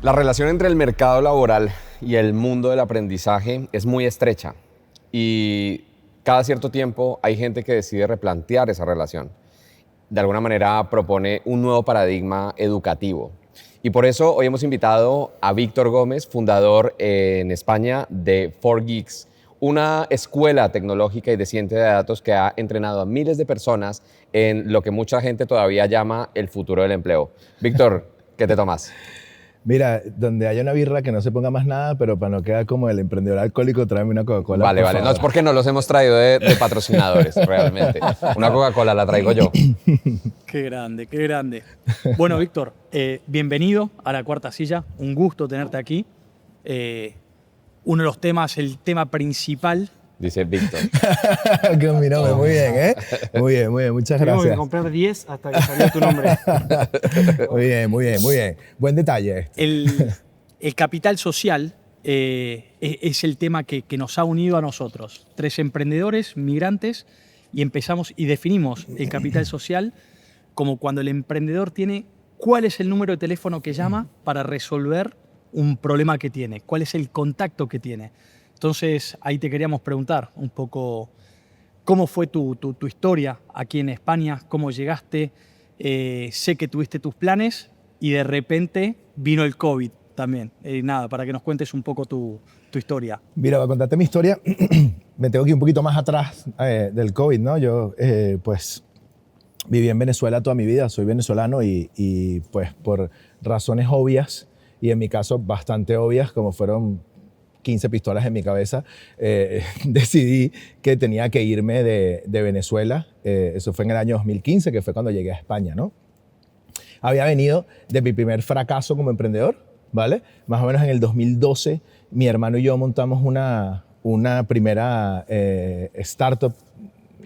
La relación entre el mercado laboral y el mundo del aprendizaje es muy estrecha y cada cierto tiempo hay gente que decide replantear esa relación. De alguna manera propone un nuevo paradigma educativo. Y por eso hoy hemos invitado a Víctor Gómez, fundador en España de 4Geeks, una escuela tecnológica y de ciencia de datos que ha entrenado a miles de personas en lo que mucha gente todavía llama el futuro del empleo. Víctor, ¿qué te tomas? Mira, donde haya una birra que no se ponga más nada, pero para no quedar como el emprendedor alcohólico, tráeme una Coca-Cola. Vale, por vale. favor. No es porque no los hemos traído de patrocinadores, realmente. Una Coca-Cola la traigo yo. Qué grande, qué grande. Bueno, Víctor, bienvenido a La Cuarta Silla. Un gusto tenerte aquí. Uno de los temas, el tema principal. Dice Víctor. Que mi nombre, muy bien, ¿eh? Muy bien, muchas Tuvimos que gracias. comprar 10 hasta que salió tu nombre. Muy bien. Buen detalle. El capital social es el tema que nos ha unido a nosotros. 3 emprendedores, migrantes, y empezamos y definimos el capital social como cuando el emprendedor tiene cuál es el número de teléfono que llama para resolver un problema que tiene, cuál es el contacto que tiene. Entonces, ahí te queríamos preguntar un poco cómo fue tu historia aquí en España, cómo llegaste. Sé que tuviste tus planes y de repente vino el COVID también. Nada, para que nos cuentes un poco tu historia. Mira, para contarte mi historia, me tengo que ir un poquito más atrás del COVID, ¿no? Yo, pues, viví en Venezuela toda mi vida, soy venezolano y pues, por razones obvias, y en mi caso bastante obvias, como fueron 15 pistolas en mi cabeza, decidí que tenía que irme de Venezuela. Eso fue en el año 2015, que fue cuando llegué a España, ¿no? Había venido de mi primer fracaso como emprendedor, ¿vale? Más o menos en el 2012, mi hermano y yo montamos una primera startup.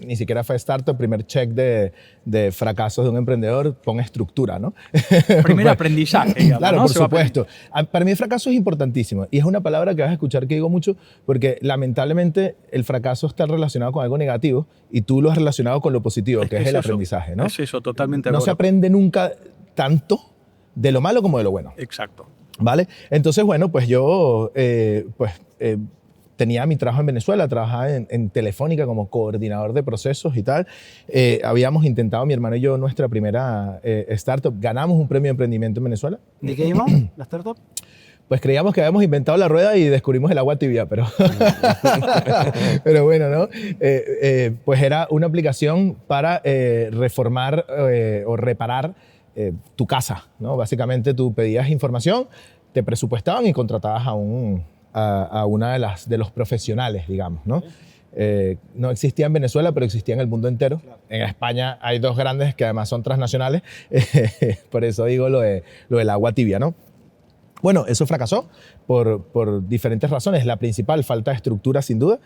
Ni siquiera fue startup, primer check de fracasos de un emprendedor, pon estructura, ¿no? Primer aprendizaje, digamos, Claro, ¿no? por supuesto. Para mí el fracaso es importantísimo y es una palabra que vas a escuchar que digo mucho porque lamentablemente el fracaso está relacionado con algo negativo y tú lo has relacionado con lo positivo, que es el aprendizaje, ¿no? Es eso, totalmente de No se acuerdo. aprende nunca tanto de lo malo como de lo bueno. Exacto. ¿Vale? Entonces, bueno, pues yo tenía mi trabajo en Venezuela, trabajaba en Telefónica como coordinador de procesos y tal. Habíamos intentado, mi hermano y yo, nuestra primera startup. Ganamos un premio de emprendimiento en Venezuela. ¿De qué iba la startup? Pues creíamos que habíamos inventado la rueda y descubrimos el agua tibia, pero, pero bueno, ¿no? Pues era una aplicación para reformar o reparar tu casa, ¿no? Básicamente tú pedías información, te presupuestaban y contratabas a una de los profesionales, digamos, ¿no? No existía en Venezuela, pero existía en el mundo entero. Claro. En España hay 2 grandes que además son transnacionales, por eso digo lo del agua tibia, ¿no? Bueno, eso fracasó por diferentes razones. La principal, falta de estructura, sin duda.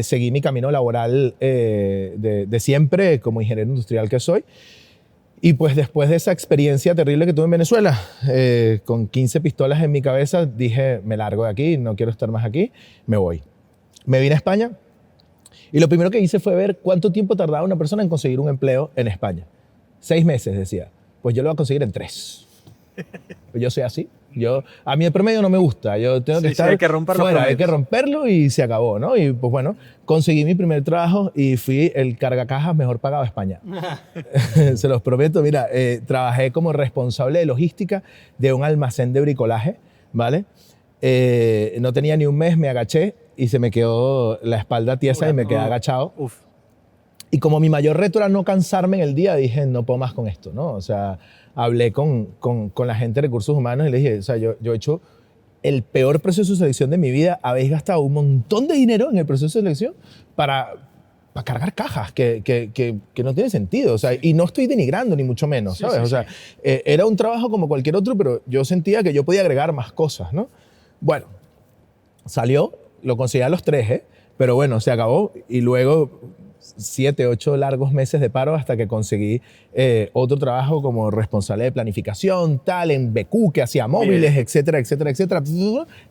Seguí mi camino laboral de siempre como ingeniero industrial que soy. Y pues después de esa experiencia terrible que tuve en Venezuela, con 15 pistolas en mi cabeza, dije, me largo de aquí, no quiero estar más aquí, me voy. Me vine a España y lo primero que hice fue ver cuánto tiempo tardaba una persona en conseguir un empleo en España. 6 meses, decía. Pues yo lo voy a conseguir en 3. Yo soy así. A mí el promedio no me gusta. Yo tengo que estar hay que romperlo fuera, hay que romperlo y se acabó, ¿no? Y pues bueno, conseguí mi primer trabajo y fui el cargacajas mejor pagado de España. Se los prometo. Mira, trabajé como responsable de logística de un almacén de bricolaje, ¿vale? No tenía ni un mes, me agaché y se me quedó la espalda tiesa y me quedé agachado. Uf. Y como mi mayor reto era no cansarme en el día, dije, no puedo más con esto, ¿no? O sea, hablé con la gente de recursos humanos y le dije, o sea, yo he hecho el peor proceso de selección de mi vida, habéis gastado un montón de dinero en el proceso de selección para cargar cajas, que no tiene sentido, o sea, y no estoy denigrando ni mucho menos, ¿sabes? O sea, era un trabajo como cualquier otro, pero yo sentía que yo podía agregar más cosas, ¿no? Bueno, salió, lo conseguí a los 3, pero bueno, se acabó y luego 7, 8 largos meses de paro hasta que conseguí otro trabajo como responsable de planificación, tal, en BQ, que hacía móviles, etcétera, etcétera, etcétera.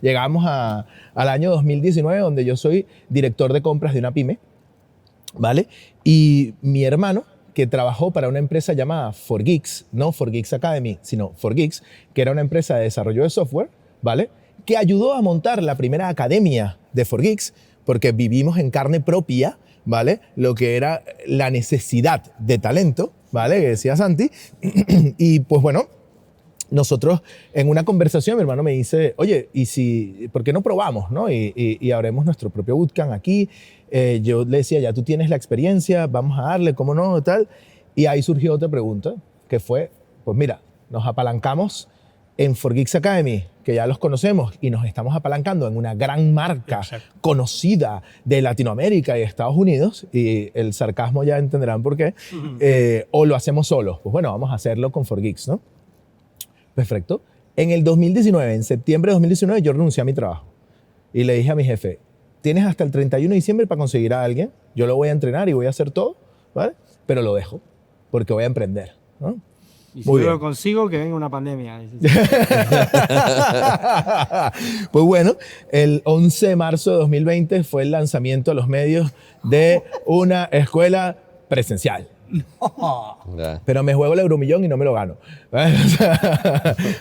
Llegamos al año 2019, donde yo soy director de compras de una pyme, ¿vale? Y mi hermano, que trabajó para una empresa llamada 4Geeks, no 4Geeks Academy, sino 4Geeks, que era una empresa de desarrollo de software, ¿vale? Que ayudó a montar la primera academia de 4Geeks, porque vivimos en carne propia, ¿vale? Lo que era la necesidad de talento, ¿vale? Que decía Santi. Y pues bueno, nosotros en una conversación, mi hermano me dice, oye, ¿y si, por qué no probamos, no? Y abrimos nuestro propio bootcamp aquí. Yo le decía, ya tú tienes la experiencia, vamos a darle, ¿cómo no? Tal. Y ahí surgió otra pregunta, que fue, pues mira, nos apalancamos en 4Geeks Academy, que ya los conocemos, y nos estamos apalancando en una gran marca conocida de Latinoamérica y de Estados Unidos, y el sarcasmo ya entenderán por qué, o lo hacemos solos. Pues bueno, vamos a hacerlo con 4Geeks, ¿no? Perfecto. En el 2019, en septiembre de 2019, yo renuncié a mi trabajo y le dije a mi jefe, tienes hasta el 31 de diciembre para conseguir a alguien, yo lo voy a entrenar y voy a hacer todo, ¿vale? Pero lo dejo, porque voy a emprender, ¿no? Y si yo lo consigo, que venga una pandemia. Pues bueno, el 11 de marzo de 2020 fue el lanzamiento a los medios de una escuela presencial. Pero me juego el Euromillón y no me lo gano.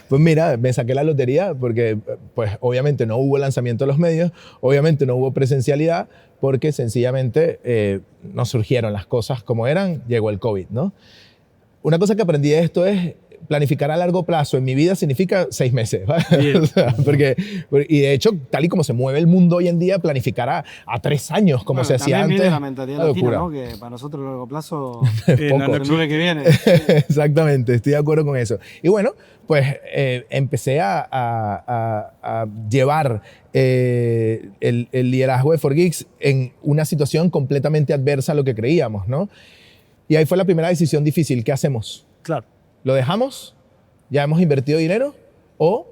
Pues mira, me saqué la lotería porque pues obviamente no hubo lanzamiento a los medios, obviamente no hubo presencialidad porque sencillamente no surgieron las cosas como eran, llegó el COVID, ¿no? Una cosa que aprendí de esto es planificar a largo plazo en mi vida significa 6 meses. ¿Vale? O sea, y de hecho, tal y como se mueve el mundo hoy en día, planificar a 3 años, como se hacía antes. También la mentalidad latina, ¿no? Que para nosotros a largo plazo poco. El lunes que viene. Exactamente, estoy de acuerdo con eso. Y bueno, pues empecé a llevar el liderazgo de 4Geeks en una situación completamente adversa a lo que creíamos, ¿no? Y ahí fue la primera decisión difícil. ¿Qué hacemos? Claro. ¿Lo dejamos? ¿Ya hemos invertido dinero? ¿O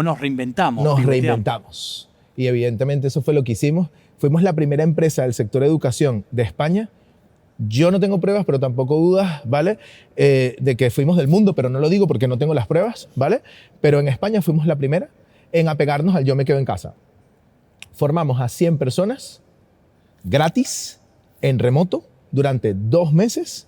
nos reinventamos? Nos reinventamos. Y evidentemente eso fue lo que hicimos. Fuimos la primera empresa del sector educación de España. Yo no tengo pruebas, pero tampoco dudas, ¿vale? De que fuimos del mundo, pero no lo digo porque no tengo las pruebas, ¿vale? Pero en España fuimos la primera en apegarnos al yo me quedo en casa. Formamos a 100 personas gratis, en remoto, durante 2 meses.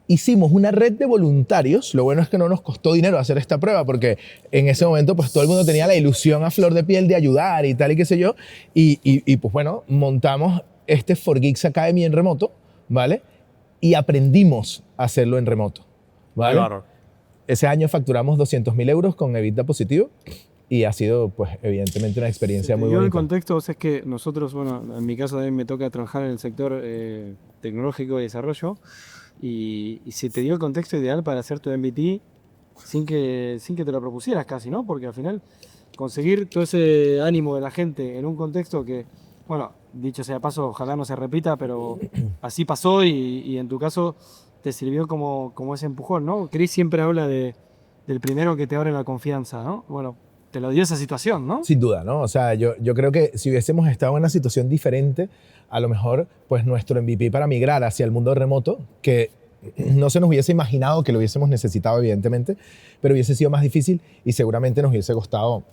Hicimos una red de voluntarios. Lo bueno es que no nos costó dinero hacer esta prueba porque en ese momento pues todo el mundo tenía la ilusión a flor de piel de ayudar y tal y qué sé yo. Y pues bueno, montamos este 4Geeks Academy en remoto, ¿vale? Y aprendimos a hacerlo en remoto, ¿vale? Claro. Ese año facturamos 200.000 euros con EBITDA positivo y ha sido pues evidentemente una experiencia muy bonita. Yo el contexto es que nosotros, bueno, en mi caso también me toca trabajar en el sector tecnológico y desarrollo. Y se te dio el contexto ideal para hacer tu MBT sin que te lo propusieras casi, ¿no? Porque al final conseguir todo ese ánimo de la gente en un contexto que, bueno, dicho sea de paso, ojalá no se repita, pero así pasó y en tu caso te sirvió como ese empujón, ¿no? Chris siempre habla del primero que te abre la confianza, ¿no? Bueno, te lo dio esa situación, ¿no? Sin duda, ¿no? O sea, yo creo que si hubiésemos estado en una situación diferente, a lo mejor pues nuestro MVP para migrar hacia el mundo remoto, que no se nos hubiese imaginado que lo hubiésemos necesitado evidentemente, pero hubiese sido más difícil y seguramente nos hubiese costado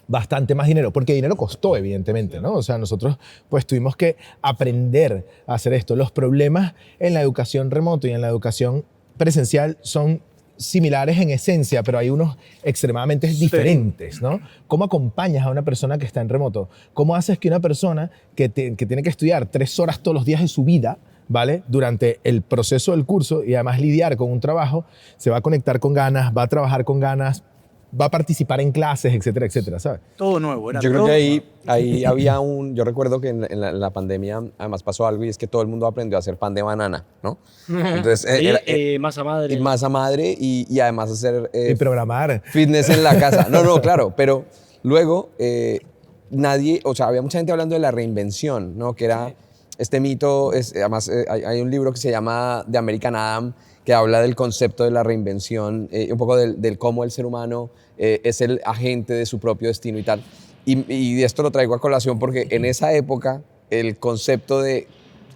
bastante más dinero, porque dinero costó evidentemente, ¿no? O sea, nosotros pues tuvimos que aprender a hacer esto. Los problemas en la educación remoto y en la educación presencial son similares en esencia, pero hay unos extremadamente diferentes, ¿no? ¿Cómo acompañas a una persona que está en remoto? ¿Cómo haces que una persona que tiene que estudiar 3 horas todos los días de su vida, ¿vale? Durante el proceso del curso y además lidiar con un trabajo, se va a conectar con ganas, va a trabajar con ganas, va a participar en clases, etcétera, etcétera, ¿sabes? Todo nuevo. Yo creo que ahí había yo recuerdo que en la pandemia además pasó algo y es que todo el mundo aprendió a hacer pan de banana, ¿no? Entonces, masa madre. Masa madre y además hacer... y programar. Fitness en la casa. No, claro, pero luego nadie, o sea, había mucha gente hablando de la reinvención, ¿no? Que era este mito, además hay un libro que se llama The American Adam, que habla del concepto de la reinvención, un poco del cómo el ser humano es el agente de su propio destino y tal. Y esto lo traigo a colación porque en esa época el concepto de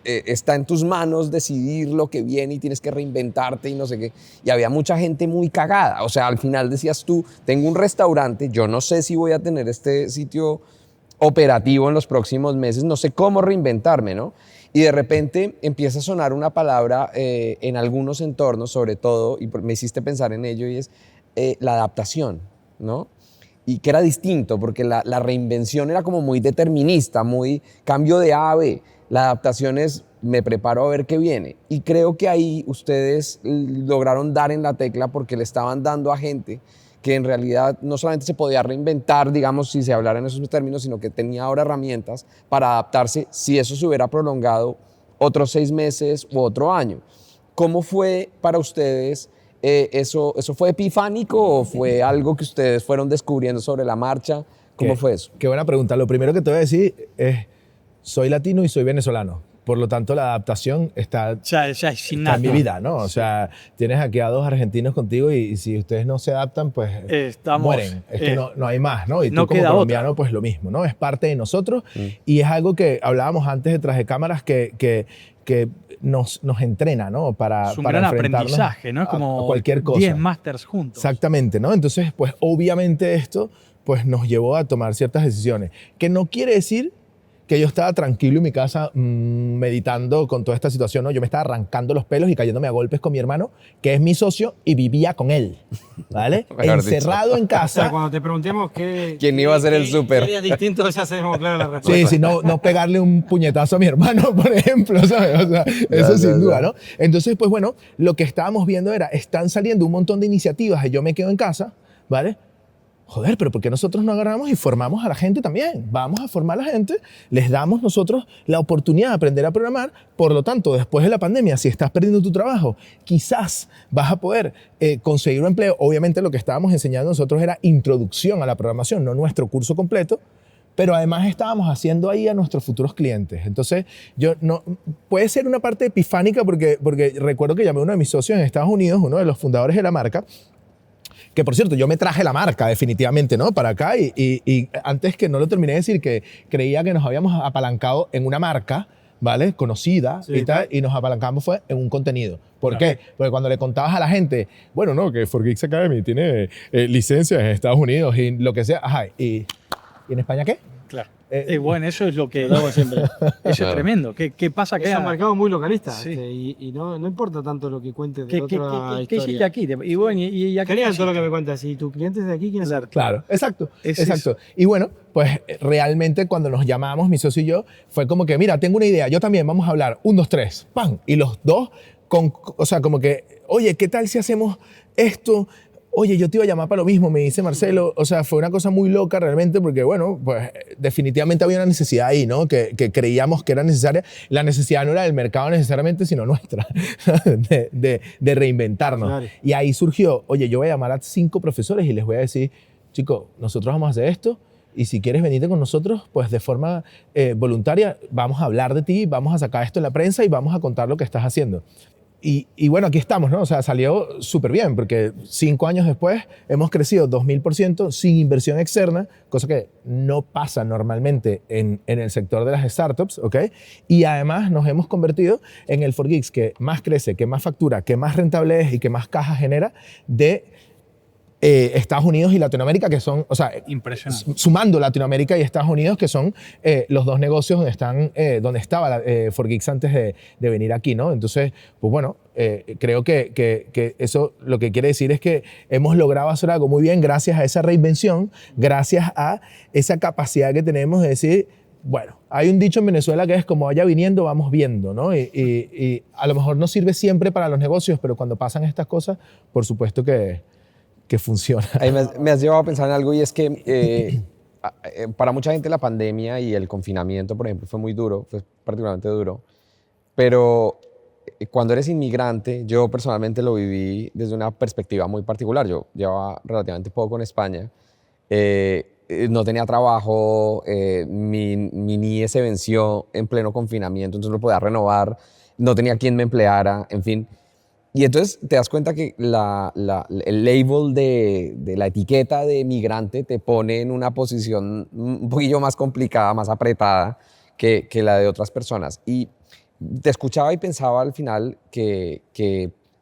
está en tus manos decidir lo que viene y tienes que reinventarte y no sé qué. Y había mucha gente muy cagada. O sea, al final decías tú, tengo un restaurante, yo no sé si voy a tener este sitio operativo en los próximos meses, no sé cómo reinventarme, ¿no? y de repente empieza a sonar una palabra en algunos entornos, sobre todo, y me hiciste pensar en ello, y es la adaptación, ¿no? Y que era distinto, porque la reinvención era como muy determinista, muy cambio de A a B. La adaptación es, me preparo a ver qué viene. Y creo que ahí ustedes lograron dar en la tecla porque le estaban dando a gente que en realidad no solamente se podía reinventar, digamos, si se hablara en esos términos, sino que tenía ahora herramientas para adaptarse si eso se hubiera prolongado otros 6 meses u otro año. ¿Cómo fue para ustedes? ¿Eso fue epifánico o fue algo que ustedes fueron descubriendo sobre la marcha? ¿Cómo fue eso? Qué buena pregunta. Lo primero que te voy a decir es, soy latino y soy venezolano. Por lo tanto, la adaptación está Ya es en innato. mi vida, ¿no? O sea, tienes aquí a 2 argentinos contigo y si ustedes no se adaptan, pues mueren. Es que no hay más, ¿no? Y tú no como queda colombiano, otra. pues lo mismo, ¿no? Es parte de nosotros y es algo que hablábamos antes detrás de cámaras que nos entrena, ¿no? Para Es un gran enfrentarnos aprendizaje, ¿no? Es como a cualquier cosa. 10 másters juntos. Exactamente, ¿no? Entonces, pues obviamente esto pues nos llevó a tomar ciertas decisiones, que no quiere decir que yo estaba tranquilo en mi casa meditando con toda esta situación, ¿no? Yo me estaba arrancando los pelos y cayéndome a golpes con mi hermano, que es mi socio, y vivía con él, ¿vale? Mejor Encerrado en O sea, casa. cuando te preguntemos qué... ¿Quién iba a hacer el qué súper? sería distinto, ya sabemos claro la respuesta. Sí, sí, no pegarle un puñetazo a mi hermano, por ejemplo, ¿sabes? O sea, eso sin duda, ¿no? Entonces, pues bueno, lo que estábamos viendo era, están saliendo un montón de iniciativas y yo me quedo en casa, ¿vale? Joder, pero ¿por qué nosotros no agarramos y formamos a la gente también? Vamos a formar a la gente, les damos nosotros la oportunidad de aprender a programar. Por lo tanto, después de la pandemia, si estás perdiendo tu trabajo, quizás vas a poder conseguir un empleo. Obviamente lo que estábamos enseñando nosotros era introducción a la programación, no nuestro curso completo, pero además estábamos haciendo ahí a nuestros futuros clientes. Entonces, puede ser una parte epifánica porque recuerdo que llamé a uno de mis socios en Estados Unidos, uno de los fundadores de la marca, que por cierto, yo me traje la marca definitivamente, ¿no? Para acá y antes que no lo terminé de decir, que creía que nos habíamos apalancado en una marca, ¿vale? Conocida Sí, y tal, y nos apalancamos fue en un contenido. ¿Por qué? Porque cuando le contabas a la gente, bueno, no, que 4Geeks Academy tiene licencias en Estados Unidos y lo que sea, ajá, ¿y en España qué? Claro. Bueno, eso es lo que damos siempre. Eso es tremendo. ¿Qué pasa Es un mercado muy localista Sí. y no importa tanto lo que cuentes de ¿Qué otra hiciste historia. aquí? Y bueno, y aquí. Genial todo lo que me cuentas. Si tu cliente es de aquí, ¿quién es? Claro, exacto, Es exacto. eso. Y bueno, pues realmente cuando nos llamamos, mi socio y yo, fue como que, mira, tengo una idea, yo también, vamos a hablar, 1, 2, 3, ¡pam! Y los dos, o sea, como que, oye, ¿qué tal si hacemos esto? Oye, yo te iba a llamar para lo mismo, me dice Marcelo. O sea, fue una cosa muy loca realmente porque, bueno, pues definitivamente había una necesidad ahí, ¿no? Que creíamos que era necesaria. La necesidad no era del mercado necesariamente, sino nuestra, de reinventarnos. Claro. Y ahí surgió, oye, yo voy a llamar a 5 profesores y les voy a decir, chicos, nosotros vamos a hacer esto y si quieres venirte con nosotros, pues de forma voluntaria, vamos a hablar de ti, vamos a sacar esto en la prensa y vamos a contar lo que estás haciendo. Y bueno, aquí estamos, ¿no? O sea, salió súper bien porque 5 años después hemos crecido 2000% sin inversión externa, cosa que no pasa normalmente en el sector de las startups, ¿ok? Y además nos hemos convertido en el 4Geeks que más crece, que más factura, que más rentable es y que más caja genera de Estados Unidos y Latinoamérica, que son, o sea, Impresionante. sumando Latinoamérica y Estados Unidos, que son los 2 negocios donde estaba 4Geeks antes de venir aquí, ¿no? Entonces, pues bueno, creo que eso lo que quiere decir es que hemos logrado hacer algo muy bien gracias a esa reinvención, gracias a esa capacidad que tenemos de decir, bueno, hay un dicho en Venezuela que es como vaya viniendo, vamos viendo, ¿no? Y a lo mejor no sirve siempre para los negocios, pero cuando pasan estas cosas, por supuesto que funciona. Ahí me has llevado a pensar en algo y es que para mucha gente la pandemia y el confinamiento, por ejemplo, fue muy duro, fue particularmente duro, pero cuando eres inmigrante, yo personalmente lo viví desde una perspectiva muy particular. Yo llevaba relativamente poco en España, no tenía trabajo, mi NIE se venció en pleno confinamiento, entonces no podía renovar, no tenía quien me empleara, en fin. Y entonces te das cuenta que el label de la etiqueta de migrante te pone en una posición un poquillo más complicada, más apretada que la de otras personas. Y te escuchaba y pensaba al final que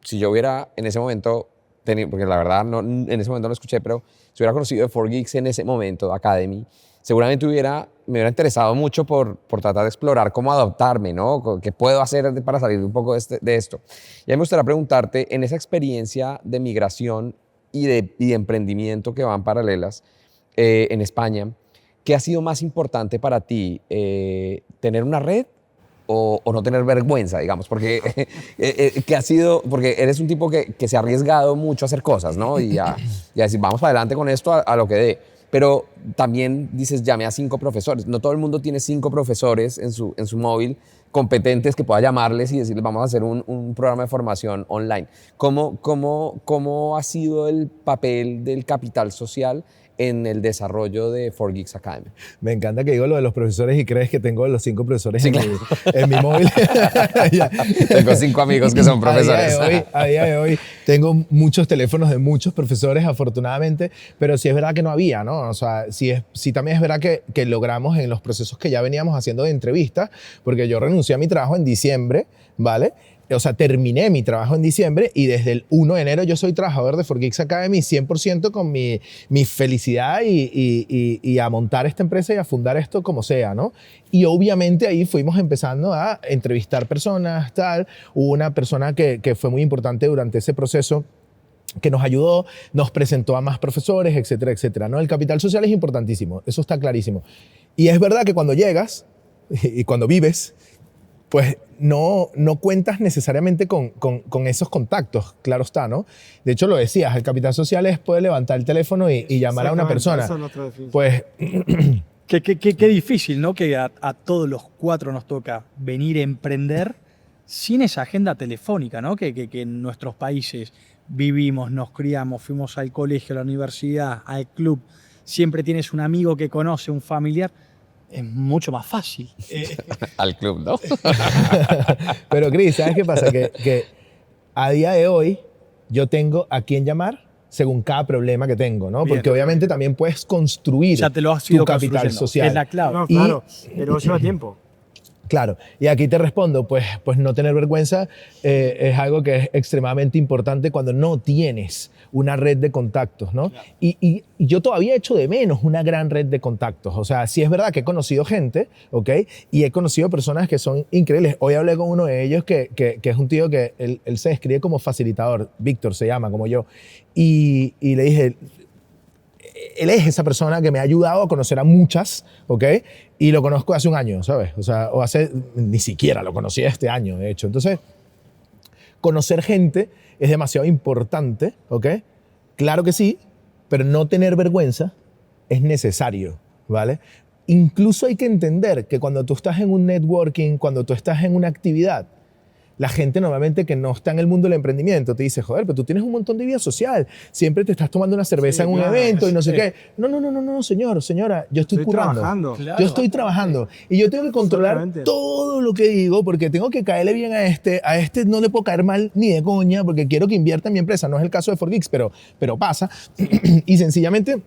si yo hubiera en ese momento porque la verdad no, en ese momento no lo escuché, pero si hubiera conocido de 4Geeks en ese momento, Academy, seguramente me hubiera interesado mucho por tratar de explorar cómo adaptarme, ¿no? ¿Qué puedo hacer para salir un poco de esto? Y a mí me gustaría preguntarte, en esa experiencia de migración y de emprendimiento que van paralelas en España, ¿qué ha sido más importante para ti? ¿Tener una red o no tener vergüenza, digamos? Porque, ¿qué ha sido? Porque eres un tipo que se ha arriesgado mucho a hacer cosas, ¿no? Y a decir, vamos para adelante con esto a lo que dé. Pero también dices, llamé a 5 profesores. No todo el mundo tiene 5 profesores en su móvil competentes que pueda llamarles y decirles, vamos a hacer un programa de formación online. ¿Cómo ha sido el papel del capital social en el desarrollo de 4Geeks Academy? Me encanta que digo lo de los profesores y crees que tengo los 5 profesores Sí, en, claro. en mi móvil. Ya. Tengo 5 amigos que son profesores. A día de hoy tengo muchos teléfonos de muchos profesores, afortunadamente, pero sí es verdad que no había, ¿no? O sea, sí también es verdad que logramos en los procesos que ya veníamos haciendo de entrevistas, porque yo renuncié a mi trabajo en diciembre, ¿vale? O sea, terminé mi trabajo en diciembre y desde el 1 de enero yo soy trabajador de 4Geeks Academy 100% con mi felicidad y a montar esta empresa y a fundar esto como sea, ¿no? Y obviamente ahí fuimos empezando a entrevistar personas, tal. Hubo una persona que fue muy importante durante ese proceso que nos ayudó, nos presentó a más profesores, etcétera, etcétera, ¿no? El capital social es importantísimo, eso está clarísimo. Y es verdad que cuando llegas y cuando vives, pues no cuentas necesariamente con esos contactos, claro está, ¿no? De hecho, lo decías, el capital social es poder levantar el teléfono y llamar a una persona. Esa es nuestra definición. Pues Qué difícil, ¿no? Que a todos los 4 nos toca venir a emprender sin esa agenda telefónica, ¿no? Que en nuestros países vivimos, nos criamos, fuimos al colegio, a la universidad, al club. Siempre tienes un amigo que conoce, un familiar. Es mucho más fácil. Al club, ¿no? pero Cris, ¿sabes qué pasa? Que a día de hoy yo tengo a quién llamar según cada problema que tengo, ¿no? Bien. Porque obviamente también puedes construir Ya te lo has tu ido capital construyendo. social. Es la clave. No, claro, pero lleva tiempo. Claro, y aquí te respondo, pues no tener vergüenza es algo que es extremadamente importante cuando no tienes una red de contactos, ¿no? Claro. Y yo todavía echo de menos una gran red de contactos. O sea, sí es verdad que he conocido gente, ¿ok? Y he conocido personas que son increíbles. Hoy hablé con uno de ellos que es un tío que él se describe como facilitador, Víctor se llama, como yo. Y le dije, él es esa persona que me ha ayudado a conocer a muchas, ¿ok? Y lo conozco hace un año, ¿sabes? O sea, ni siquiera lo conocí este año, de hecho. Entonces, conocer gente es demasiado importante, ¿ok? Claro que sí, pero no tener vergüenza es necesario, ¿vale? Incluso hay que entender que cuando tú estás en un networking, cuando tú estás en una actividad, la gente normalmente que no está en el mundo del emprendimiento te dice, joder, pero tú tienes un montón de vida social, siempre te estás tomando una cerveza Sí, en un claro, evento y no sé sí. qué. No, señora, yo estoy currando. trabajando. Claro. Yo estoy trabajando y yo tengo que controlar Exactamente. todo lo que digo porque tengo que caerle bien a este no le puedo caer mal ni de coña porque quiero que invierta en mi empresa. No es el caso de 4Geeks, pero pasa. Y sencillamente,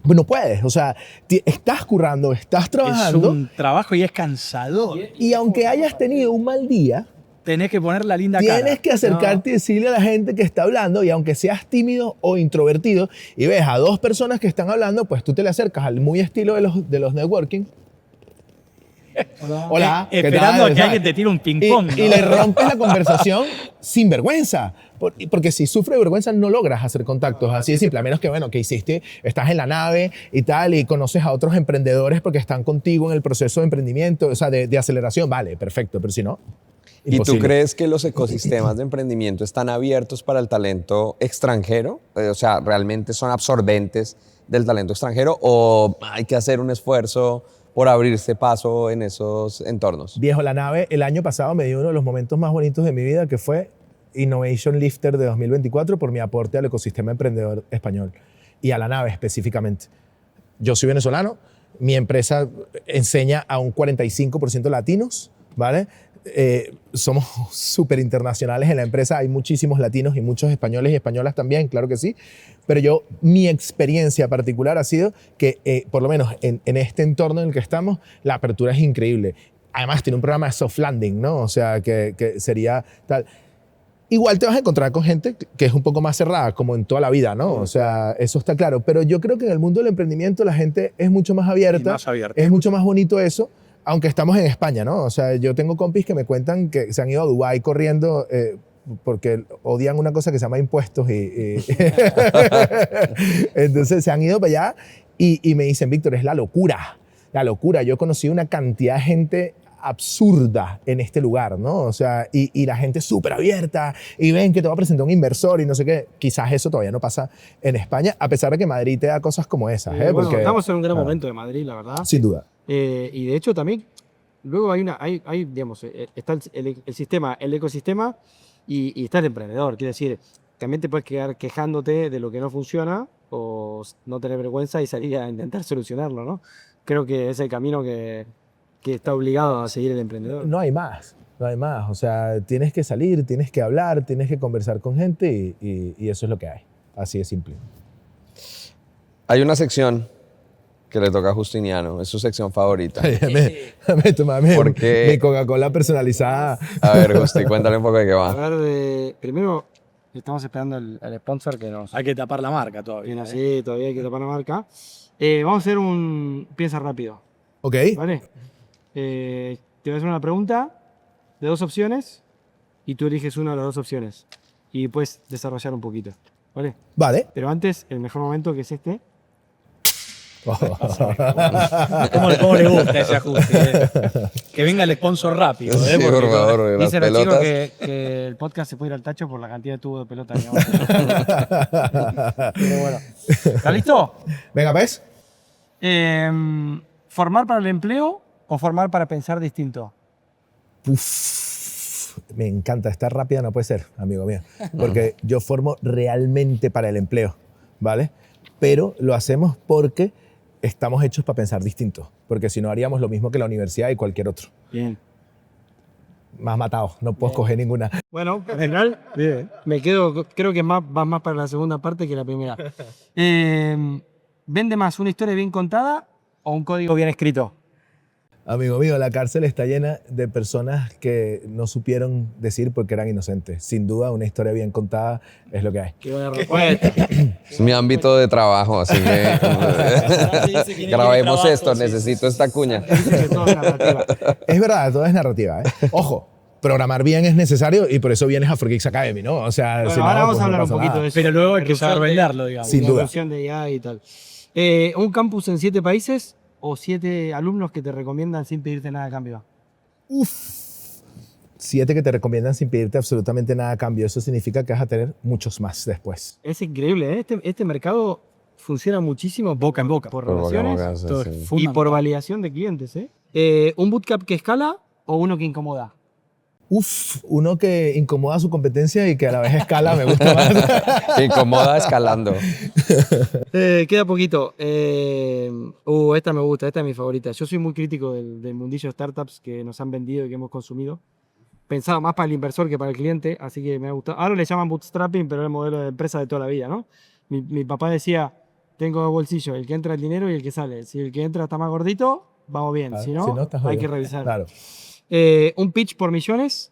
pues no puedes. O sea, estás currando, estás trabajando Es un trabajo y es cansador. y aunque hayas tenido un mal día, Tenés que poner la linda cara. tienes que acercarte y decirle a la gente que está hablando y aunque seas tímido o introvertido y ves a 2 personas que están hablando, pues tú te le acercas al muy estilo de los networking. Hola, ¿qué Esperando tal? a que alguien te tire un ping-pong. Y le rompes la conversación sin vergüenza. Porque si sufre vergüenza no logras hacer contactos. Así de simple. A menos que, bueno, que estás en la nave y tal y conoces a otros emprendedores porque están contigo en el proceso de emprendimiento, o sea, de aceleración. Vale, perfecto. Pero si no, ¿Y tú imposible. crees que los ecosistemas de emprendimiento están abiertos para el talento extranjero? O sea, ¿realmente son absorbentes del talento extranjero o hay que hacer un esfuerzo por abrirse paso en esos entornos? Viejo, la nave el año pasado me dio uno de los momentos más bonitos de mi vida, que fue Innovation Lifter de 2024 por mi aporte al ecosistema emprendedor español y a la nave específicamente. Yo soy venezolano, mi empresa enseña a un 45% latinos, ¿vale? Somos súper internacionales en la empresa, hay muchísimos latinos y muchos españoles y españolas también, claro que sí, pero mi experiencia particular ha sido que, por lo menos en este entorno en el que estamos, la apertura es increíble. Además tiene un programa de soft landing, ¿no? O sea, que sería tal. Igual te vas a encontrar con gente que es un poco más cerrada, como en toda la vida, ¿no? O sea, eso está claro. Pero yo creo que en el mundo del emprendimiento la gente es mucho más abierta. Más abierta. Es mucho más bonito eso, aunque estamos en España, ¿no? O sea, yo tengo compis que me cuentan que se han ido a Dubái corriendo porque odian una cosa que se llama impuestos entonces se han ido para allá y me dicen, Víctor, es la locura. La locura. Yo conocí una cantidad de gente absurda en este lugar, ¿no? O sea, y la gente súper abierta y ven que te va a presentar un inversor y no sé qué. Quizás eso todavía no pasa en España, a pesar de que Madrid te da cosas como esas, ¿eh? Bueno, Porque, estamos en un gran momento de Madrid, la verdad. sin duda. Y de hecho también, luego digamos, está el sistema, el ecosistema y está el emprendedor. Quiere decir, también te puedes quedar quejándote de lo que no funciona o no tener vergüenza y salir a intentar solucionarlo, ¿no? Creo que es el camino que está obligado a seguir el emprendedor. No hay más, no hay más. O sea, tienes que salir, tienes que hablar, tienes que conversar con gente y eso es lo que hay. Así de simple. Hay una sección que le toca a Justiniano, es su sección favorita. Déjame tomarme Porque- mi Coca-Cola personalizada. A ver, Justi, cuéntale un poco de qué A va. ver, primero estamos esperando el sponsor que nos... Hay que tapar la marca todavía. Viene así, todavía hay que tapar la marca. Vamos a hacer un piensa rápido, ¿Ok? ¿vale? Te voy a hacer una pregunta de 2 opciones y tú eliges una de las 2 opciones y puedes desarrollar un poquito, ¿vale? Vale. Pero antes, el mejor momento que es este. ¿Cómo le gusta ese ajuste? Que venga el sponsor rápido. Sí, Porque por favor, las Dicen los chicos pelotas. que el podcast se puede ir al tacho por la cantidad de tubos de pelota que vamos a tener. Pero bueno. ¿Está listo? Venga, ¿ves? ¿Formar para el empleo o formar para pensar distinto? Uf, me encanta. Estar rápida no puede ser, amigo mío. Porque yo formo realmente para el empleo, ¿vale? Pero lo hacemos porque estamos hechos para pensar distinto. Porque si no, haríamos lo mismo que la universidad y cualquier otro. Bien. Más matado, no puedo escoger ninguna. Bueno, en general, me quedo, creo que va más para la segunda parte que la primera. ¿Vende más una historia bien contada o un código bien escrito? Amigo mío, la cárcel está llena de personas que no supieron decir porque eran inocentes. Sin duda, una historia bien contada es lo que hay. Qué buena respuesta. Es mi ámbito de trabajo, así que grabemos esto, necesito esta cuña. Dice que todo es narrativa. Es verdad, todo es narrativa, ¿eh? Ojo, programar bien es necesario y por eso vienes a Freakix Academy, ¿no? O sea, Bueno, si no, ahora vamos pues a no hablar un pasa poquito nada. de eso. Pero luego hay que saber Evolución de- venderlo, digamos. Sin duda. evolución de IA y tal. ¿Un campus en 7 países o 7 alumnos que te recomiendan sin pedirte nada a cambio? 7 que te recomiendan sin pedirte absolutamente nada a cambio. Eso significa que vas a tener muchos más después. Es increíble, ¿eh? Este mercado funciona muchísimo Boca en boca. por Por boca en relaciones boca, sí, sí. y por validación de clientes. ¿Un bootcamp que escala o uno que incomoda? Uno que incomoda su competencia y que a la vez escala me gusta más. Que incomoda escalando. Queda poquito. Esta me gusta, esta es mi favorita. Yo soy muy crítico del mundillo de startups que nos han vendido y que hemos consumido. Pensaba más para el inversor que para el cliente, así que me ha gustado. Ahora le llaman bootstrapping, pero es el modelo de empresa de toda la vida, ¿no? Mi papá decía, tengo dos bolsillos, el que entra el dinero y el que sale. Si el que entra está más gordito, vamos bien. Si no, estás hay jodido. que revisar. Claro. ¿Un pitch por millones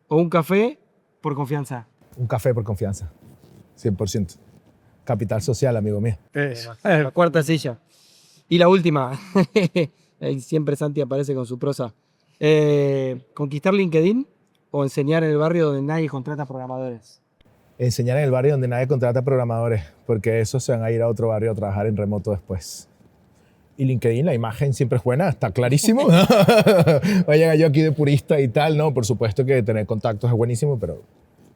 o un café por confianza? Un café por confianza. 100%. Capital social, amigo mío. La cuarta silla. Y la última. Ahí siempre Santi aparece con su prosa. ¿Conquistar LinkedIn o enseñar en el barrio donde nadie contrata programadores? Enseñar en el barrio donde nadie contrata programadores, porque esos se van a ir a otro barrio a trabajar en remoto después. Y LinkedIn, la imagen siempre es buena, está clarísimo. Vaya yo aquí de purista y tal, ¿no? Por supuesto que tener contactos es buenísimo, pero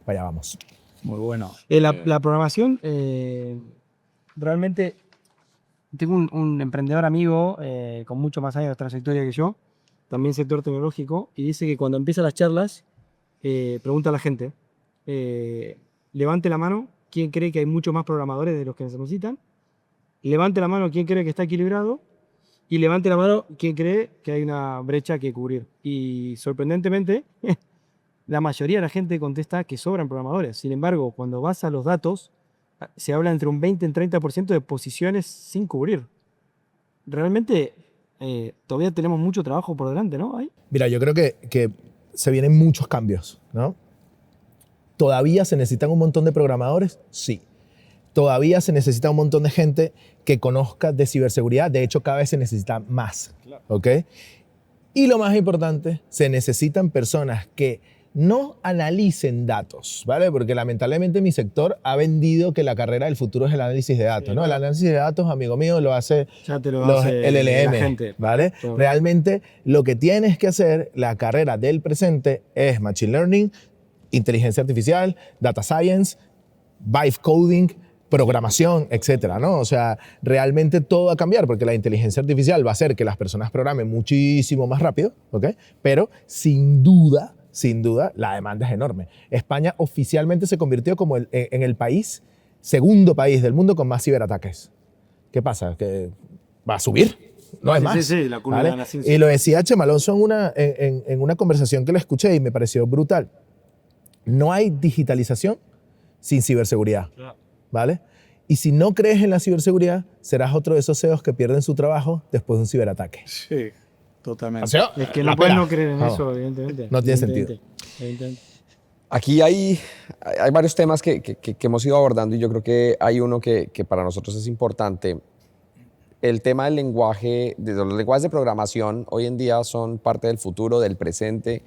vaya vamos. Muy bueno. La programación, realmente tengo un emprendedor amigo con mucho más años de trayectoria que yo, también sector tecnológico, y dice que cuando empieza las charlas, pregunta a la gente, levante la mano quién cree que hay muchos más programadores de los que se necesitan, levante la mano quién cree que está equilibrado, y levante la mano quien cree que hay una brecha que cubrir. Y sorprendentemente, la mayoría de la gente contesta que sobran programadores. Sin embargo, cuando vas a los datos, se habla entre un 20 y un 30% de posiciones sin cubrir. Realmente, todavía tenemos mucho trabajo por delante, ¿no? Ahí. Mira, yo creo que se vienen muchos cambios, ¿no? ¿Todavía se necesitan un montón de programadores? Sí. Todavía se necesita un montón de gente que conozca de ciberseguridad. De hecho, cada vez se necesita más. ¿Ok? Y lo más importante, se necesitan personas que no analicen datos, ¿vale? Porque lamentablemente mi sector ha vendido que la carrera del futuro es el análisis de datos, ¿no? El análisis de datos, amigo mío, lo hace Ya te lo los hace LLM, la gente. ¿vale? Todo. Realmente lo que tienes que hacer, la carrera del presente, es Machine Learning, inteligencia artificial, Data Science, Vibe Coding, programación, etcétera, ¿no? O sea, realmente todo va a cambiar porque la inteligencia artificial va a hacer que las personas programen muchísimo más rápido, ¿ok? Pero sin duda, la demanda es enorme. España oficialmente se convirtió como en el segundo país del mundo con más ciberataques. ¿Qué pasa? ¿Que va a subir? No es más. Sí, la curva ¿vale? de la ciencia. Y lo decía Chema Alonso en una conversación que le escuché y me pareció brutal. No hay digitalización sin ciberseguridad. Claro. ¿Vale? Y si no crees en la ciberseguridad, serás otro de esos CEOs que pierden su trabajo después de un ciberataque. Sí, totalmente. O sea, Es que la no puedes pela. no creer en Vamos. eso, evidentemente. No tiene Evidentemente. Aquí hay varios temas que hemos ido abordando y yo creo que hay uno que para nosotros es importante. El tema del lenguaje, de los lenguajes de programación hoy en día son parte del futuro, del presente,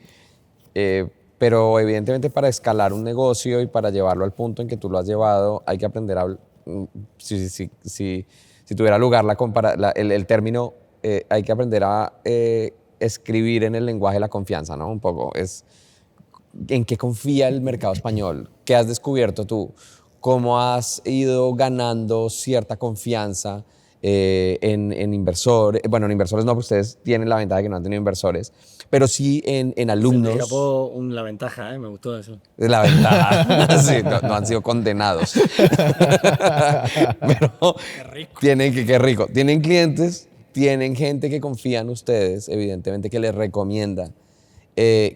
pero evidentemente para escalar un negocio y para llevarlo al punto en que tú lo has llevado, hay que aprender a... Si tuviera lugar el término, hay que aprender a escribir en el lenguaje de la confianza, ¿no? Un poco. ¿En qué confía el mercado español? ¿Qué has descubierto tú? ¿Cómo has ido ganando cierta confianza en inversores? Bueno, en inversores no, porque ustedes tienen la ventaja de que no han tenido inversores, pero sí en alumnos. Se me escapó la ventaja, me gustó eso. La ventaja. Sí, no han sido condenados. Pero qué rico. Tienen clientes, tienen gente que confía en ustedes, evidentemente, que les recomienda.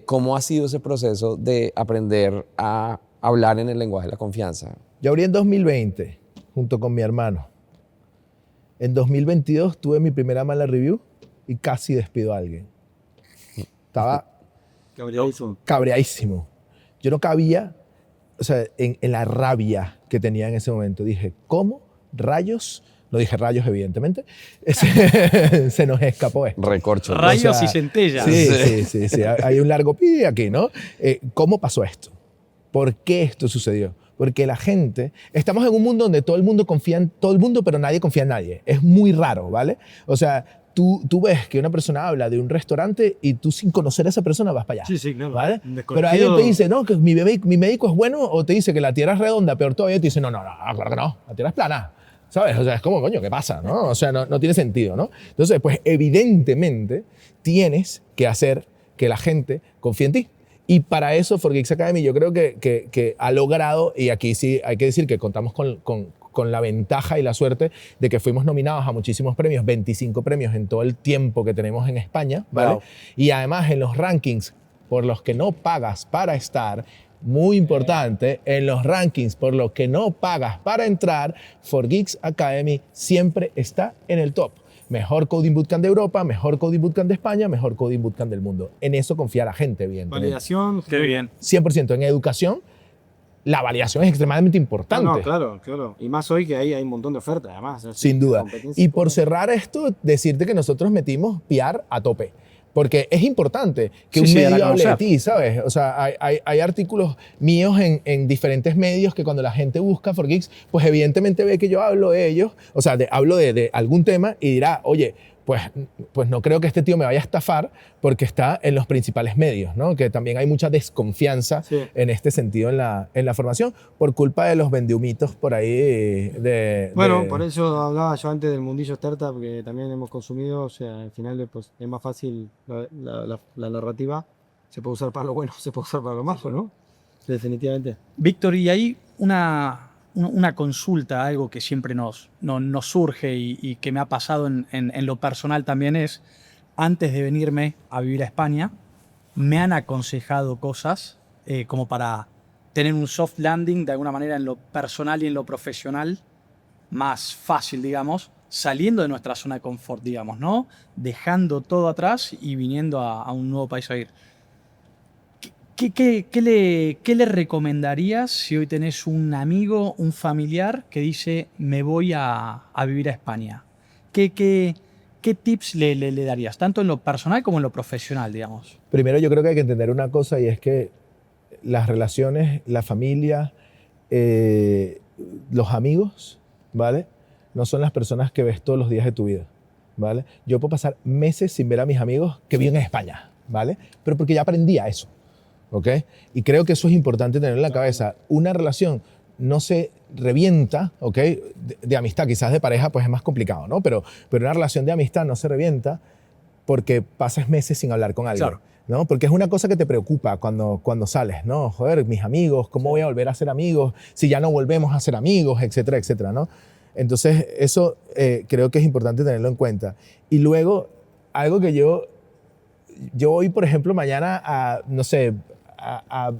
¿Cómo ha sido ese proceso de aprender a hablar en el lenguaje de la confianza? Yo abrí en 2020, junto con mi hermano. En 2022 tuve mi primera mala review y casi despido a alguien. Estaba cabreadísimo. Yo no cabía, o sea, en la rabia que tenía en ese momento. Dije, ¿cómo rayos? No dije rayos, evidentemente. Se nos escapó esto. Recorcho. Rayos O sea, y centellas. Sí. Hay un largo pi aquí, ¿no? ¿Cómo pasó esto? ¿Por qué esto sucedió? Porque la gente... Estamos en un mundo donde todo el mundo confía en todo el mundo, pero nadie confía en nadie. Es muy raro, ¿vale? O sea, tú ves que una persona habla de un restaurante y tú sin conocer a esa persona vas para allá. Sí, claro. ¿Vale? Un desconocido. Pero alguien te dice, no, que mi médico es bueno, o te dice que la Tierra es redonda, peor todavía te dice, no, claro que no, la Tierra es plana. ¿Sabes? O sea, es como, coño, ¿qué pasa? ¿No? O sea, no tiene sentido, ¿no? Entonces, pues evidentemente tienes que hacer que la gente confíe en ti. Y para eso, For Geeks Academy yo creo que ha logrado, y aquí sí hay que decir que contamos con la ventaja y la suerte de que fuimos nominados a muchísimos premios, 25 premios en todo el tiempo que tenemos en España, ¿vale? Wow. Y además en los rankings por los que no pagas para estar, muy importante, en los rankings por los que no pagas para entrar, For Geeks Academy siempre está en el top. Mejor Coding Bootcamp de Europa, mejor Coding Bootcamp de España, mejor Coding Bootcamp del mundo. En eso confía la gente, evidentemente. Validación. Qué bien. 100% en educación, la validación es extremadamente importante. No, claro. Y más hoy que hay un montón de ofertas, además. O sea, Sin duda. competencia Y por pura. cerrar esto, decirte que nosotros metimos PR a tope. Porque es importante que Sí, un dar a medio hable de conocer. ti, ¿sabes? O sea, hay artículos míos en diferentes medios que cuando la gente busca For Geeks, pues evidentemente ve que yo hablo de ellos, o sea, hablo de algún tema y dirá, oye, pues no creo que este tío me vaya a estafar porque está en los principales medios, ¿no? Que también hay mucha desconfianza Sí. en este sentido en la formación por culpa de los vendehumitos por ahí Bueno, por eso hablaba yo antes del mundillo startup, porque también hemos consumido, o sea, al final pues, es más fácil la narrativa, se puede usar para lo bueno, se puede usar para lo malo, ¿no? Definitivamente. Víctor, y ahí una consulta, algo que siempre nos surge y que me ha pasado en lo personal también es, antes de venirme a vivir a España, me han aconsejado cosas como para tener un soft landing de alguna manera en lo personal y en lo profesional más fácil, digamos, saliendo de nuestra zona de confort, digamos, ¿no? Dejando todo atrás y viniendo a un nuevo país a vivir. ¿Qué le recomendarías si hoy tenés un amigo, un familiar que dice me voy a vivir a España? ¿Qué tips le darías, tanto en lo personal como en lo profesional, digamos? Primero yo creo que hay que entender una cosa y es que las relaciones, la familia, los amigos, ¿vale? No son las personas que ves todos los días de tu vida, ¿vale? Yo puedo pasar meses sin ver a mis amigos que viven en España, ¿vale? Pero porque ya aprendí a eso, ¿ok? Y creo que eso es importante tener en la cabeza. Una relación no se revienta, ¿ok? De amistad, quizás de pareja pues es más complicado, ¿no? Pero una relación de amistad no se revienta porque pasas meses sin hablar con alguien. Claro. ¿No? Porque es una cosa que te preocupa cuando sales, ¿no? Joder, mis amigos, ¿cómo voy a volver a ser amigos si ya no volvemos a ser amigos, etcétera, etcétera, ¿no? Entonces, eso creo que es importante tenerlo en cuenta. Y luego, algo que yo voy, por ejemplo, mañana a, no sé, a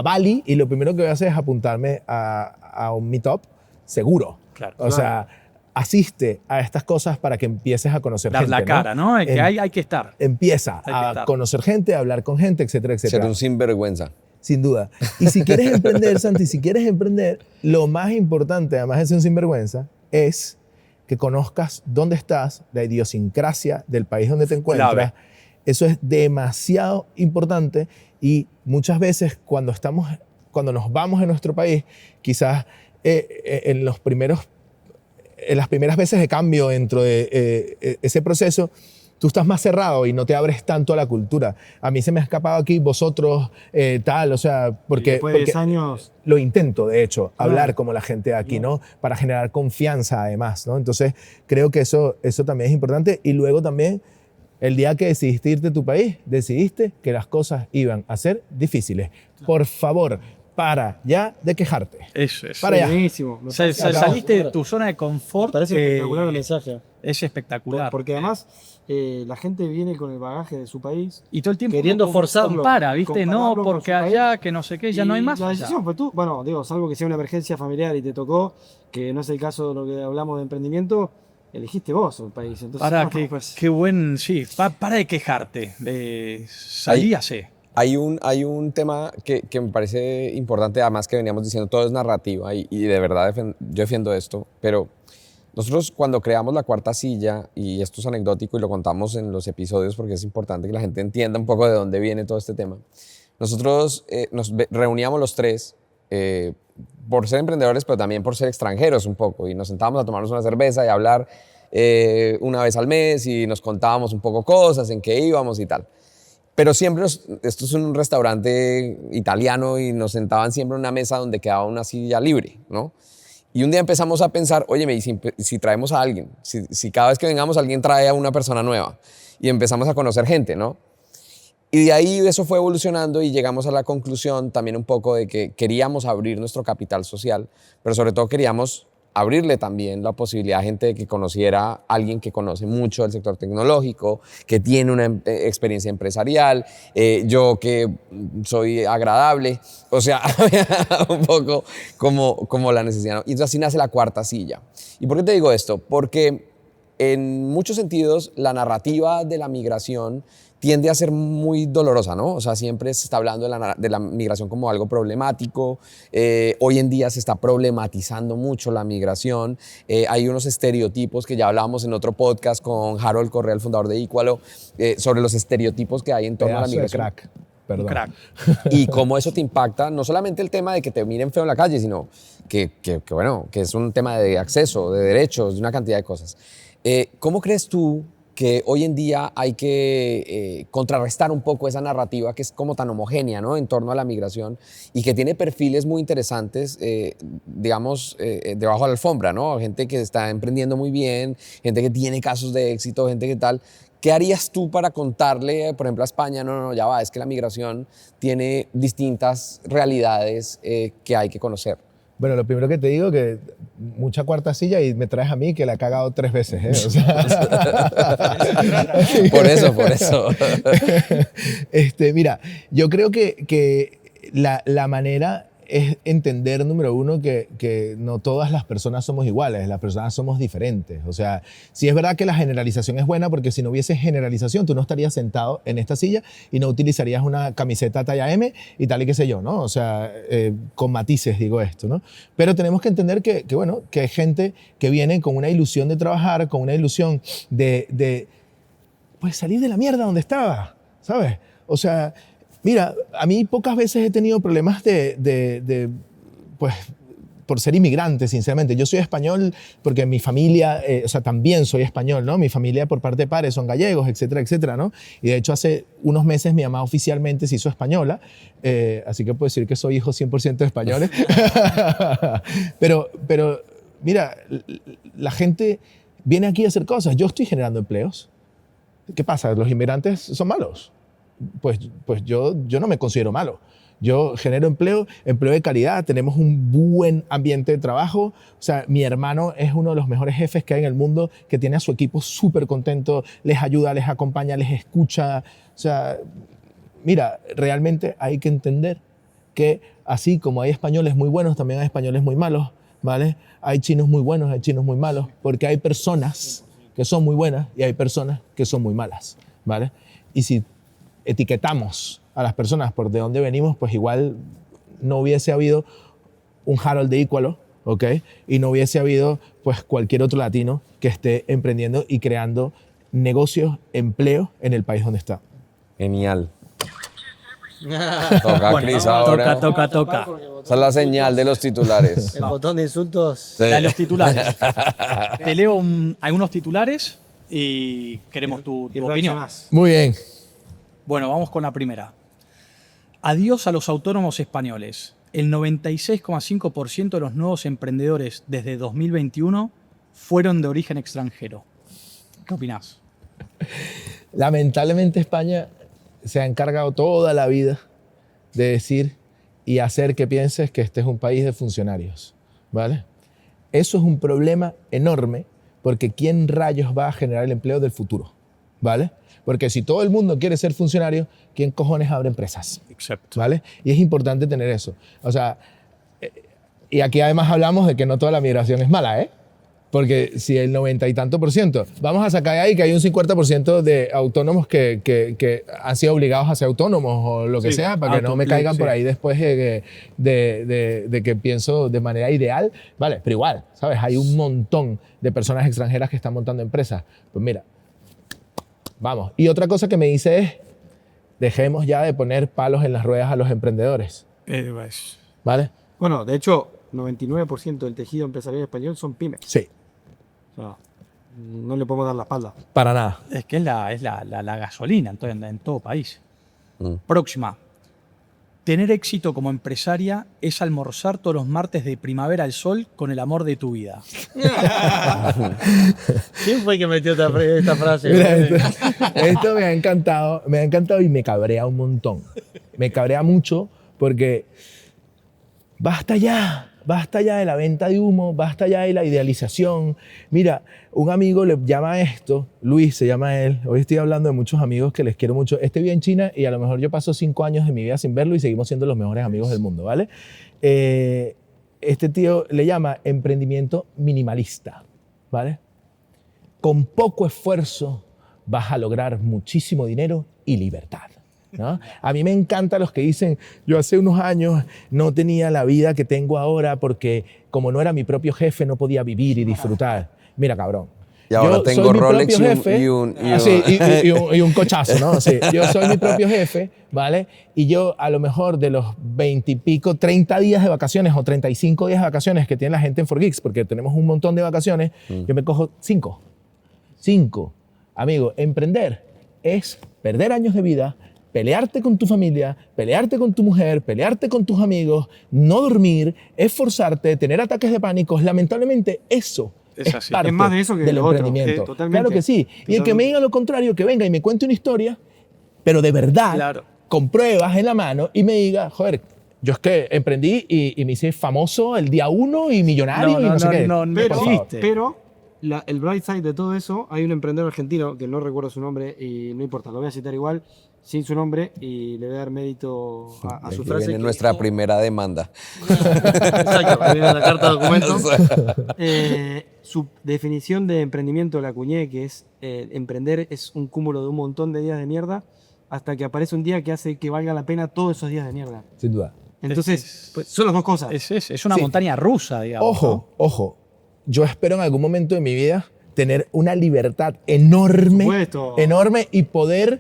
Bali y lo primero que voy a hacer es apuntarme a un meetup seguro. Claro. O sea, asiste a estas cosas para que empieces a conocer Dar gente. la cara, ¿no? Que hay que estar. Empieza Hay que a estar. conocer gente, a hablar con gente, etcétera, etcétera. Ser un sinvergüenza. Sin duda. Y si quieres emprender, Santi, si quieres emprender, lo más importante, además de ser un sinvergüenza, es que conozcas dónde estás, la idiosincrasia del país donde te encuentras. Clave. Eso es demasiado importante y muchas veces cuando nos vamos de nuestro país, quizás en las primeras veces de cambio dentro de ese proceso, tú estás más cerrado y no te abres tanto a la cultura. A mí se me ha escapado aquí vosotros, tal, o sea, porque Después de 10 años, lo intento, de hecho, hablar Claro. como la gente de aquí, ¿no? Para generar confianza, además, ¿no? Entonces, creo que eso también es importante. Y luego también, el día que decidiste irte de tu país, decidiste que las cosas iban a ser difíciles. Por favor, para ya de quejarte. Eso es. Para allá. buenísimo. Me parece- Saliste de tu zona de confort. Parece espectacular el mensaje. Es espectacular. Porque además la gente viene con el bagaje de su país. Y todo el tiempo Queriendo forzarlo. compara, ¿viste? No, Compararlo con porque su allá, que no sé qué, ya Y no hay más. La allá. decisión fue tú. Bueno, digo, salvo que sea una emergencia familiar y te tocó, que no es el caso de lo que hablamos de emprendimiento, elegiste vos el país. Entonces, Para, bueno, qué, pues, qué buen, sí, para de quejarte, salíase. Hay un tema que me parece importante, además que veníamos diciendo, todo es narrativa y de verdad yo defiendo esto, pero nosotros cuando creamos La Cuarta Silla, y esto es anecdótico y lo contamos en los episodios porque es importante que la gente entienda un poco de dónde viene todo este tema, nosotros nos reuníamos los tres por ser emprendedores, pero también por ser extranjeros un poco, y nos sentábamos a tomarnos una cerveza y a hablar una vez al mes y nos contábamos un poco cosas, en qué íbamos y tal. Pero siempre, esto es un restaurante italiano y nos sentaban siempre en una mesa donde quedaba una silla libre, ¿no? Y un día empezamos a pensar, oye, si traemos a alguien, si cada vez que vengamos alguien trae a una persona nueva, y empezamos a conocer gente, ¿no? Y de ahí eso fue evolucionando y llegamos a la conclusión también un poco de que queríamos abrir nuestro capital social, pero sobre todo queríamos abrirle también la posibilidad a gente de que conociera a alguien que conoce mucho del sector tecnológico, que tiene una experiencia empresarial, yo que soy agradable, o sea, un poco como la necesidad, ¿no? Y entonces así nace La Cuarta Silla. ¿Y por qué te digo esto? Porque en muchos sentidos la narrativa de la migración tiende a ser muy dolorosa, ¿no? O sea, siempre se está hablando de la migración como algo problemático. Hoy en día se está problematizando mucho la migración. Hay unos estereotipos que ya hablábamos en otro podcast con Harold Correa, el fundador de Equalo, sobre los estereotipos que hay en torno a la Pedazo de ¿eh? migración. crack. Perdón. Crack. Y cómo eso te impacta, no solamente el tema de que te miren feo en la calle, sino que es un tema de acceso, de derechos, de una cantidad de cosas. ¿Cómo crees tú que hoy en día hay que contrarrestar un poco esa narrativa que es como tan homogénea, ¿no?, en torno a la migración y que tiene perfiles muy interesantes, digamos, debajo de la alfombra, ¿no? Gente que está emprendiendo muy bien, gente que tiene casos de éxito, gente que tal. ¿Qué harías tú para contarle, por ejemplo, a España, no, ya va, es que la migración tiene distintas realidades que hay que conocer? Bueno, lo primero que te digo que mucha cuarta silla y me traes a mí que la he cagado 3 veces, ¿eh? O sea, Por eso. Mira, yo creo que la manera es entender, número uno, que no todas las personas somos iguales, las personas somos diferentes. O sea, sí es verdad que la generalización es buena, porque si no hubiese generalización, tú no estarías sentado en esta silla y no utilizarías una camiseta talla M y tal y qué sé yo, ¿no? O sea, con matices digo esto, ¿no? Pero tenemos que entender bueno, que hay gente que viene con una ilusión de trabajar, con una ilusión de pues salir de la mierda donde estaba, ¿sabes? O sea, mira, a mí pocas veces he tenido problemas pues, por ser inmigrante, sinceramente. Yo soy español porque mi familia, o sea, también soy español, ¿no? Mi familia por parte de padres son gallegos, etcétera, etcétera, ¿no? Y de hecho hace unos meses mi mamá oficialmente se hizo española, así que puedo decir que soy hijo 100% de españoles. pero, mira, la gente viene aquí a hacer cosas. Yo estoy generando empleos. ¿Qué pasa? ¿Los inmigrantes son malos? Pues yo no me considero malo. Yo genero empleo de calidad, tenemos un buen ambiente de trabajo. O sea, mi hermano es uno de los mejores jefes que hay en el mundo, que tiene a su equipo súper contento, les ayuda, les acompaña, les escucha. O sea, mira, realmente hay que entender que así como hay españoles muy buenos, también hay españoles muy malos, ¿vale? Hay chinos muy buenos, hay chinos muy malos, porque hay personas que son muy buenas y hay personas que son muy malas, ¿vale? Y si etiquetamos a las personas por de dónde venimos, pues igual no hubiese habido un Harold de Ícualo, ¿ok? Y no hubiese habido pues cualquier otro latino que esté emprendiendo y creando negocios, empleo en el país donde está. Genial. Toca, Bueno, Cris, ahora. toca. Esa es la señal de los titulares. El botón de insultos. Sí. La de los titulares. Te leo algunos titulares y queremos tu opinión. reaccionás. Muy bien. Bueno, vamos con la primera. Adiós a los autónomos españoles. El 96,5% de los nuevos emprendedores desde 2021 fueron de origen extranjero. ¿Qué opinás? Lamentablemente España se ha encargado toda la vida de decir y hacer que pienses que este es un país de funcionarios, ¿vale? Eso es un problema enorme, porque ¿quién rayos va a generar el empleo del futuro? ¿Vale? Porque si todo el mundo quiere ser funcionario, ¿quién cojones abre empresas? Exacto. ¿Vale? Y es importante tener eso. O sea, y aquí además hablamos de que no toda la migración es mala, ¿eh? Porque si el 90 y tanto %, vamos a sacar de ahí que hay un 50% de autónomos que han sido obligados a ser autónomos o lo que Sí, sea, para que no me caigan por sí. ahí después de que pienso de manera ideal. Vale, pero igual, ¿sabes? Hay un montón de personas extranjeras que están montando empresas. Pues mira, vamos. Y otra cosa que me dice es, dejemos ya de poner palos en las ruedas a los emprendedores, ¿vale? Bueno, de hecho, 99% del tejido empresarial español son pymes. Sí, O sea, no le podemos dar la espalda. para nada. Es que es la gasolina en todo país. Próxima. Tener éxito como empresaria es almorzar todos los martes de primavera al sol con el amor de tu vida. ¿Quién fue que metió esta frase? Mira, esto me ha encantado y me cabrea un montón. Me cabrea mucho porque basta ya de la venta de humo, basta ya de la idealización. Mira, un amigo le llama a esto, Luis se llama él, hoy estoy hablando de muchos amigos que les quiero mucho. Este vive en China y a lo mejor yo paso 5 años de mi vida sin verlo y seguimos siendo los mejores amigos del mundo, ¿vale? Este tío le llama emprendimiento minimalista, ¿vale? Con poco esfuerzo vas a lograr muchísimo dinero y libertad, ¿no? A mí me encantan los que dicen, yo hace unos años no tenía la vida que tengo ahora porque como no era mi propio jefe no podía vivir y disfrutar. Mira, cabrón. Y ahora Yo tengo soy mi Rolex propio jefe. y un- Sí, y un cochazo, ¿no? Sí, yo soy mi propio jefe, ¿vale? Y yo a lo mejor de los 20 y pico, 30 días de vacaciones o 35 días de vacaciones que tiene la gente en 4Geeks, porque tenemos un montón de vacaciones, yo me cojo 5. 5. Amigo, emprender es perder años de vida, pelearte con tu familia, pelearte con tu mujer, pelearte con tus amigos, no dormir, esforzarte, tener ataques de pánico. Lamentablemente eso Es es así. parte Es más de eso que del de lo otro, emprendimiento. totalmente. Claro que sí. Y el que me diga lo contrario, que venga y me cuente una historia, pero de verdad, Claro. con pruebas en la mano, y me diga, joder, yo es que emprendí y me hice famoso el día 1 y millonario y no sé qué. Pero, por favor. el bright side de todo eso, hay un emprendedor argentino, que no recuerdo su nombre y no importa, lo voy a citar igual, sin su nombre y le voy a dar mérito a su Aquí frase. viene que nuestra dijo- primera demanda. Exacto, ahí viene la carta de documento. Su definición de emprendimiento la acuñé, que es emprender es un cúmulo de un montón de días de mierda hasta que aparece un día que hace que valga la pena todos esos días de mierda. Sin duda. Entonces, pues, son las dos cosas. Es una Sí. montaña rusa, digamos. Ojo, ojo. Yo espero en algún momento de mi vida tener una libertad enorme, supuesto. enorme y poder,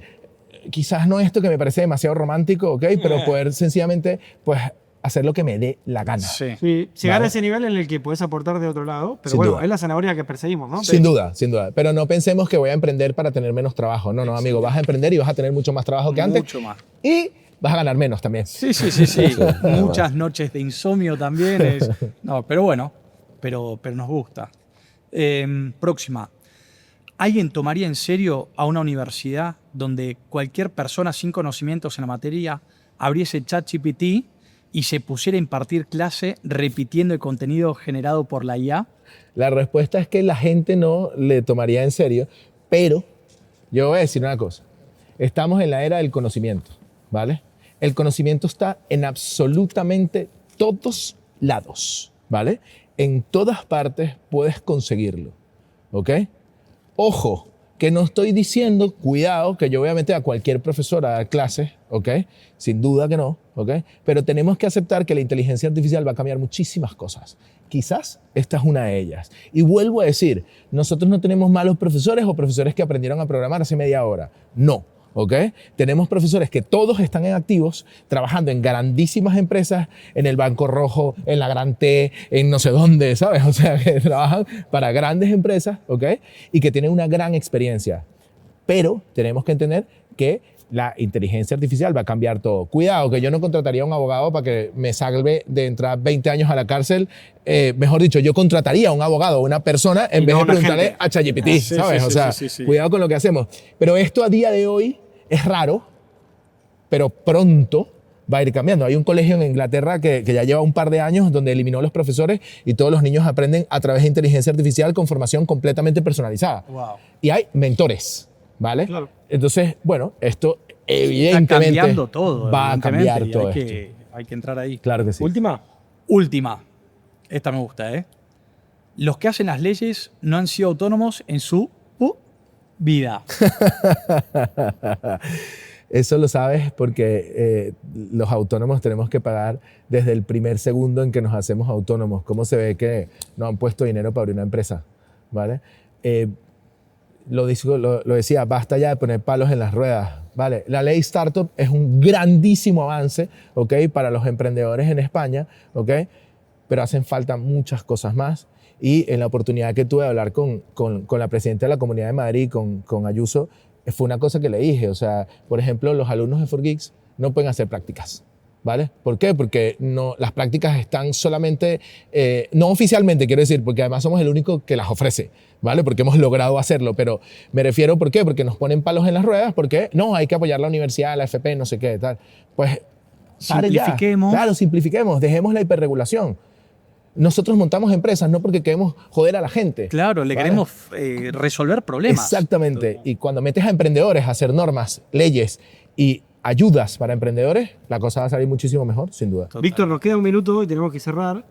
quizás no esto que me parece demasiado romántico, ¿ok? Pero poder sencillamente, pues, hacer lo que me dé la gana. Sí. Sí, llegar Vale. a ese nivel en el que puedes aportar de otro lado, pero Sin bueno, duda. es la zanahoria que perseguimos, ¿no? Sin duda, sin duda. Pero no pensemos que voy a emprender para tener menos trabajo. No, no, amigo. Vas a emprender y vas a tener mucho más trabajo que antes. Mucho más. Y vas a ganar menos también. Sí, sí, sí, sí. Muchas noches de insomnio también. No, pero bueno, pero nos gusta. Próxima. ¿Alguien tomaría en serio a una universidad donde cualquier persona sin conocimientos en la materia abriese ChatGPT y se pusiera a impartir clase repitiendo el contenido generado por la IA? La respuesta es que la gente no le tomaría en serio, pero yo voy a decir una cosa. Estamos en la era del conocimiento, ¿vale? El conocimiento está en absolutamente todos lados, ¿vale? En todas partes puedes conseguirlo, ¿ok? Ojo, que no estoy diciendo, cuidado, que yo voy a meter a cualquier profesor a dar clases, ¿ok? Sin duda que no, ¿ok? Pero tenemos que aceptar que la inteligencia artificial va a cambiar muchísimas cosas. Quizás esta es una de ellas. Y vuelvo a decir, nosotros no tenemos malos profesores o profesores que aprendieron a programar hace media hora. No. ¿Ok? Tenemos profesores que todos están en activos, trabajando en grandísimas empresas, en el Banco Rojo, en la Gran T, en no sé dónde, ¿sabes? O sea, que trabajan para grandes empresas, ¿ok? Y que tienen una gran experiencia. Pero tenemos que entender que la inteligencia artificial va a cambiar todo. Cuidado, que yo no contrataría a un abogado para que me salve de entrar 20 años a la cárcel. Mejor dicho, yo contrataría a un abogado, una persona, en Y vez no de una preguntarle gente. a ChatGPT, Sí, ¿sabes? sí, O sí, sea, sí, sí. cuidado con lo que hacemos. Pero esto a día de hoy es raro, pero pronto va a ir cambiando. Hay un colegio en Inglaterra que ya lleva un par de años donde eliminó los profesores y todos los niños aprenden a través de inteligencia artificial con formación completamente personalizada. Wow. Y hay mentores, ¿vale? Claro. Entonces, bueno, esto Está evidentemente cambiando todo. va a evidentemente, cambiar y todo hay esto. hay que entrar ahí. Claro que sí. Última. Última. Esta me gusta, ¿eh? Los que hacen las leyes no han sido autónomos en su vida. Eso lo sabes porque los autónomos tenemos que pagar desde el primer segundo en que nos hacemos autónomos. ¿Cómo se ve que no han puesto dinero para abrir una empresa? ¿Vale? Lo decía, basta ya de poner palos en las ruedas. ¿Vale? La ley Startup es un grandísimo avance, ¿ok? Para los emprendedores en España, ¿ok? Pero hacen falta muchas cosas más. Y en la oportunidad que tuve de hablar con la presidenta de la Comunidad de Madrid, con Ayuso, fue una cosa que le dije. O sea, por ejemplo, los alumnos de 4Geeks no pueden hacer prácticas. ¿Vale? ¿Por qué? Porque no, las prácticas están solamente, no oficialmente, quiero decir, porque además somos el único que las ofrece, ¿vale? Porque hemos logrado hacerlo, pero me refiero, ¿por qué? Porque nos ponen palos en las ruedas, porque no, hay que apoyar la universidad, la FP, no sé qué, tal. Pues, pare ya. Simplifiquemos. Claro, simplifiquemos, dejemos la hiperregulación. Nosotros montamos empresas no porque queremos joder a la gente. Claro, le ¿vale? queremos resolver problemas. Exactamente. Y cuando metes a emprendedores a hacer normas, leyes y ayudas para emprendedores, la cosa va a salir muchísimo mejor, sin duda. Total. Víctor, nos queda un minuto y tenemos que cerrar.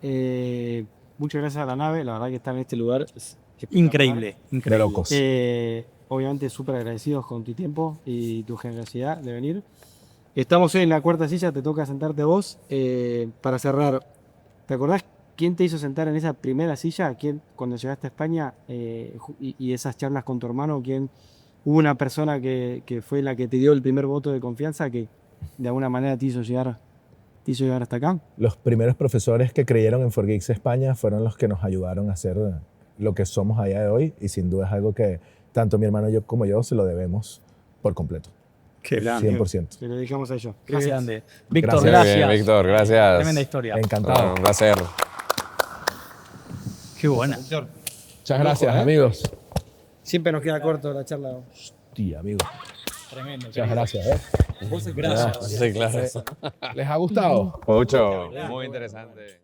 Muchas gracias a la nave, la verdad que estar en este lugar es espectacular. Increíble, De increíble. locos. Obviamente súper agradecidos con tu tiempo y tu generosidad de venir. Estamos en la cuarta silla, te toca sentarte vos. Para cerrar, ¿te acordás quién te hizo sentar en esa primera silla? ¿Quién, cuando llegaste a España y esas charlas con tu hermano, quién hubo una persona que fue la que te dio el primer voto de confianza que de alguna manera te hizo llegar hasta acá? Los primeros profesores que creyeron en 4Geeks España fueron los que nos ayudaron a ser lo que somos a día de hoy y sin duda es algo que tanto mi hermano como yo se lo debemos por completo. Qué grande. 100%. Se lo dedicamos a ellos. Qué grande. Víctor, Gracias. gracias. Muy bien, Víctor, gracias. Tremenda historia. Encantado. Un placer. Qué buena. Muchas gracias, amigos. Siempre nos queda corto la charla. Tía, amigos. Tremendo. Muchas gracias. Gracias. Sí, claro. ¿Les ha gustado? Mucho. Muy interesante.